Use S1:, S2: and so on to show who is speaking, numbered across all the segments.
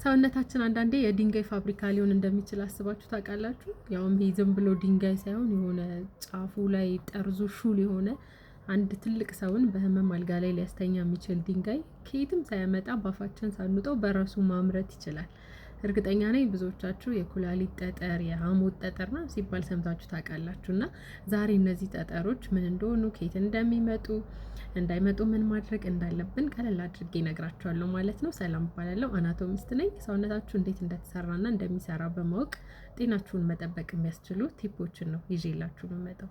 S1: ሰውነታችን አንዳንዴ የድንጋይ ፋብሪካ ሊሆን እንደሚችል አስባችሁ ታውቃላችሁ? ያውም ይሄ ዝም ብሎ ድንጋይ ሳይሆን የሆነ ጫፉ ላይ ጠርዙ ሹል የሆነ አንድ ትልቅ ሰውን በህመም አልጋ ላይ ሊያስተኛ የሚችል ድንጋይ ከየትም ሳያመጣ ባፋችን ሳንውጠው በራሱ ማምረት ይችላል። እርግጠኛ ነኝ ብዙዎቻችሁ የኩላሊት ጠጠር፣ የሐሞት ጠጠር ነው ሲባል ሰምታችሁ ታውቃላችሁ። እና ዛሬ እነዚህ ጠጠሮች ምን እንደሆኑ፣ ከየት እንደሚመጡ፣ እንዳይመጡ ምን ማድረግ እንዳለብን ቀለል አድርጌ እነግራችኋለሁ ማለት ነው። ሰላም እባላለሁ፣ አናቶሚስት ነኝ። ሰውነታችሁ እንዴት እንደተሰራና እንደሚሰራ በማወቅ ጤናችሁን መጠበቅ የሚያስችሉ ቲፖችን ነው ይዤላችሁ የምመጣው።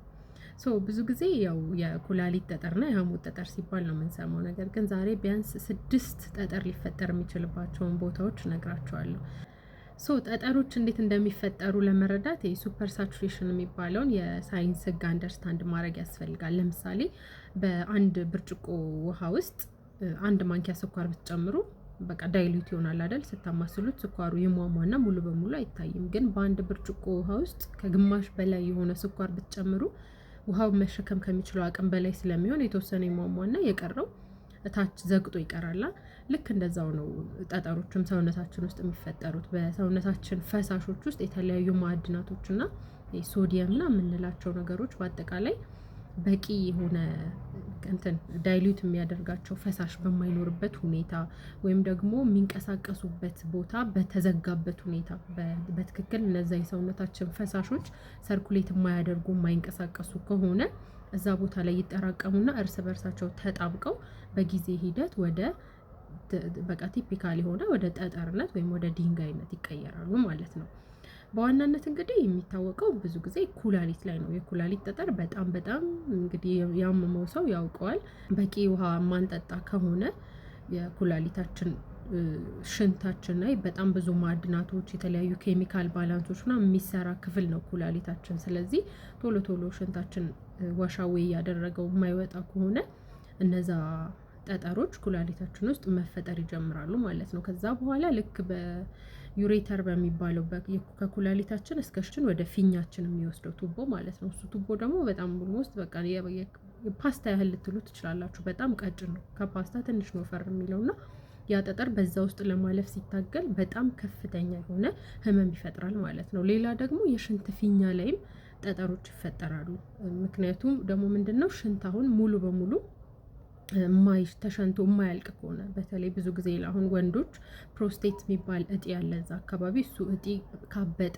S1: ብዙ ጊዜ ያው የኩላሊት ጠጠርና የሐሞት ጠጠር ሲባል ነው የምንሰማው። ነገር ግን ዛሬ ቢያንስ 6 ጠጠር ሊፈጠር የሚችልባቸውን ቦታዎች እነግራቸዋለሁ። ጠጠሮች እንዴት እንደሚፈጠሩ ለመረዳት የሱፐር ሳቹሬሽን የሚባለውን የሳይንስ ህግ አንደርስታንድ ማድረግ ያስፈልጋል። ለምሳሌ በአንድ ብርጭቆ ውሃ ውስጥ 1 ማንኪያ ስኳር ብትጨምሩ በቃ ዳይሉት ይሆናል አይደል? ስታማስሉት ስኳሩ ይሟሟና ሙሉ በሙሉ አይታይም። ግን በአንድ ብርጭቆ ውሃ ውስጥ ከግማሽ በላይ የሆነ ስኳር ብትጨምሩ ውሃው መሸከም ከሚችለው አቅም በላይ ስለሚሆን የተወሰነ ይሟሟና የቀረው እታች ዘግጦ ይቀራል። ልክ እንደዛው ነው ጠጠሮችም ሰውነታችን ውስጥ የሚፈጠሩት። በሰውነታችን ፈሳሾች ውስጥ የተለያዩ ማዕድናቶችና ሶዲየምና የምንላቸው ነገሮች በአጠቃላይ በቂ የሆነ ዳይሉት የሚያደርጋቸው ፈሳሽ በማይኖርበት ሁኔታ ወይም ደግሞ የሚንቀሳቀሱበት ቦታ በተዘጋበት ሁኔታ በትክክል እነዛ የሰውነታችን ፈሳሾች ሰርኩሌት የማያደርጉ የማይንቀሳቀሱ ከሆነ እዛ ቦታ ላይ ይጠራቀሙና እርስ በርሳቸው ተጣብቀው በጊዜ ሂደት ወደ በቃ ቲፒካል የሆነ ወደ ጠጠርነት ወይም ወደ ድንጋይነት ይቀየራሉ ማለት ነው። በዋናነት እንግዲህ የሚታወቀው ብዙ ጊዜ ኩላሊት ላይ ነው። የኩላሊት ጠጠር በጣም እንግዲህ ያመመው ሰው ያውቀዋል። በቂ ውሃ ማንጠጣ ከሆነ የኩላሊታችን ሽንታችን ላይ በጣም ብዙ ማዕድናቶች፣ የተለያዩ ኬሚካል ባላንሶችና የሚሰራ ክፍል ነው ኩላሊታችን። ስለዚህ ቶሎ ሽንታችን ዋሻዌ ያደረገው የማይወጣ ከሆነ እነዛ ጠጠሮች ኩላሊታችን ውስጥ መፈጠር ይጀምራሉ ማለት ነው። ከዛ በኋላ ልክ በዩሬተር በሚባለው ከኩላሊታችን እስከ ሽንት ወደ ፊኛችን የሚወስደው ቱቦ ማለት ነው። እሱ ቱቦ ደግሞ በጣም ኦልሞስት በቃ ፓስታ ያህል ልትሉ ትችላላችሁ። በጣም ቀጭን ነው፣ ከፓስታ ትንሽ ነው ፈር የሚለውና ያ ጠጠር በዛ ውስጥ ለማለፍ ሲታገል በጣም ከፍተኛ የሆነ ህመም ይፈጥራል ማለት ነው። ሌላ ደግሞ የሽንት ፊኛ ላይም ጠጠሮች ይፈጠራሉ። ምክንያቱም ደግሞ ምንድነው ሽንት አሁን ሙሉ በሙሉ ተሸንቶ የማያልቅ ከሆነ በተለይ ብዙ ጊዜ አሁን ወንዶች ፕሮስቴት የሚባል እጢ ያለ እዛ አካባቢ እሱ እጢ ካበጠ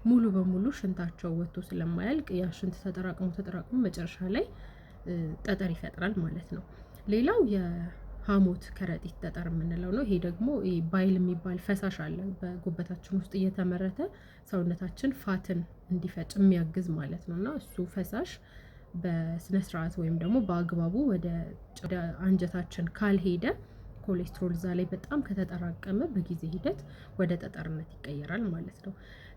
S1: ሙሉ በሙሉ ሽንታቸው ወጥቶ ስለማያልቅ ያ ሽንት ተጠራቅሞ መጨረሻ ላይ ጠጠር ይፈጥራል ማለት ነው። ሌላው የሐሞት ከረጢት ጠጠር የምንለው ነው። ይሄ ደግሞ ባይል የሚባል ፈሳሽ አለ በጉበታችን ውስጥ እየተመረተ ሰውነታችን ፋትን እንዲፈጭ የሚያግዝ ማለት ነው። እና እሱ ፈሳሽ በስነ ስርዓት ወይም ደግሞ በአግባቡ ወደ አንጀታችን ካልሄደ ኮሌስትሮል እዛ ላይ በጣም ከተጠራቀመ በጊዜ ሂደት ወደ ጠጠርነት ይቀየራል ማለት ነው።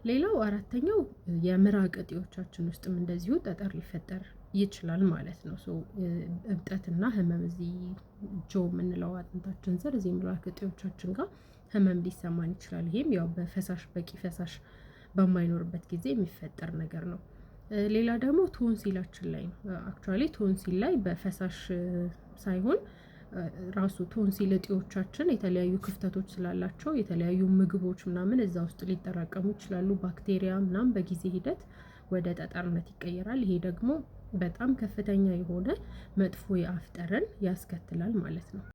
S1: ሌላው አራተኛው የምራቅ እጢዎቻችን ውስጥም እንደዚሁ ጠጠር ሊፈጠር ይችላል ማለት ነው። እብጠትና ህመም እዚህ ጆ የምንለው አጥንታችን ስር እዚህ ምራቅ እጢዎቻችን ጋር ህመም ሊሰማን ይችላል። ይሄም ያው በቂ ፈሳሽ በማይኖርበት ጊዜ የሚፈጠር ነገር ነው። ሌላ ደግሞ ቶንሲላችን ላይ ነው። አክቹአሊ ቶንሲል ላይ በፈሳሽ ሳይሆን ራሱ ቶንሲል እጢዎቻችን የተለያዩ ክፍተቶች ስላላቸው የተለያዩ ምግቦች ምናምን እዛ ውስጥ ሊጠራቀሙ ይችላሉ። ባክቴሪያ ምናምን በጊዜ ሂደት ወደ ጠጠርነት ይቀየራል። ይሄ ደግሞ በጣም ከፍተኛ የሆነ መጥፎ የአፍ ጠረን ያስከትላል ማለት ነው።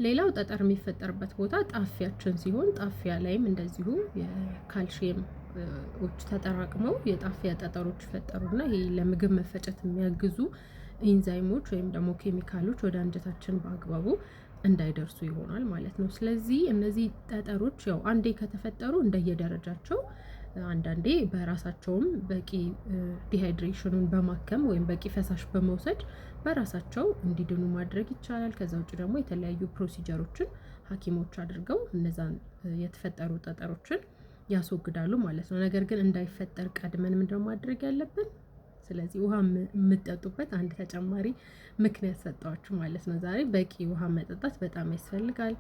S1: ሌላው ጠጠር የሚፈጠርበት ቦታ ጣፊያችን ሲሆን ጣፊያ ላይም እንደዚሁ የካልሽየም ተጠራቅመው የጣፊያ ጠጠሮች ይፈጠሩና ይሄ ለምግብ መፈጨት የሚያግዙ ኢንዛይሞች ወይም ደግሞ ኬሚካሎች ወደ አንጀታችን በአግባቡ እንዳይደርሱ ይሆናል ማለት ነው። ስለዚህ እነዚህ ጠጠሮች ያው አንዴ ከተፈጠሩ እንደየደረጃቸው አንዳንዴ በራሳቸውም በቂ ዲሃይድሬሽኑን በማከም ወይም በቂ ፈሳሽ በመውሰድ በራሳቸው እንዲድኑ ማድረግ ይቻላል። ከዛ ውጭ ደግሞ የተለያዩ ፕሮሲጀሮችን ሐኪሞች አድርገው እነዛን የተፈጠሩ ጠጠሮችን ያስወግዳሉ ማለት ነው። ነገር ግን እንዳይፈጠር ቀድመን ምንድነው ማድረግ ያለብን? ስለዚህ ውሃ የምትጠጡበት አንድ ተጨማሪ ምክንያት ሰጠዋችሁ ማለት ነው። ዛሬ በቂ ውሃ መጠጣት በጣም ያስፈልጋል።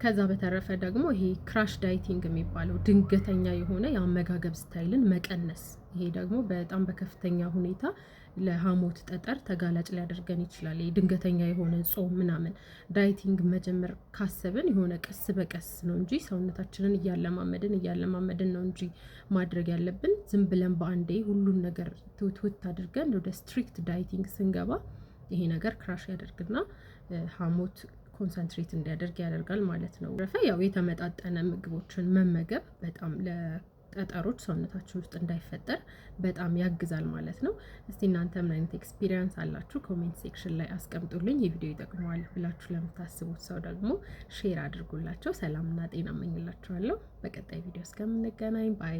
S1: ከዛ በተረፈ ደግሞ ይሄ ክራሽ ዳይቲንግ የሚባለው ድንገተኛ የሆነ የአመጋገብ ስታይልን መቀነስ፣ ይሄ ደግሞ በጣም በከፍተኛ ሁኔታ ለሐሞት ጠጠር ተጋላጭ ሊያደርገን ይችላል። ይሄ ድንገተኛ የሆነ ጾም ምናምን ዳይቲንግ መጀመር ካሰብን የሆነ ቀስ በቀስ ነው እንጂ ሰውነታችንን እያለማመድን ነው እንጂ ማድረግ ያለብን። ዝም ብለን በአንዴ ሁሉን ነገር ትውት አድርገን ወደ ስትሪክት ዳይቲንግ ስንገባ ይሄ ነገር ክራሽ ያደርግና ሐሞት ኮንሰንትሬት እንዲያደርግ ያደርጋል ማለት ነው። ያው የተመጣጠነ ምግቦችን መመገብ በጣም ለጠጠሮች ሰውነታችን ውስጥ እንዳይፈጠር በጣም ያግዛል ማለት ነው። እስቲ እናንተ ምን አይነት ኤክስፒሪየንስ አላችሁ? ኮሜንት ሴክሽን ላይ አስቀምጡልኝ። የቪዲዮ ይጠቅመዋል ብላችሁ ለምታስቡት ሰው ደግሞ ሼር አድርጉላቸው። ሰላምና ጤና እመኝላችኋለሁ። በቀጣይ ቪዲዮ እስከምንገናኝ ባይ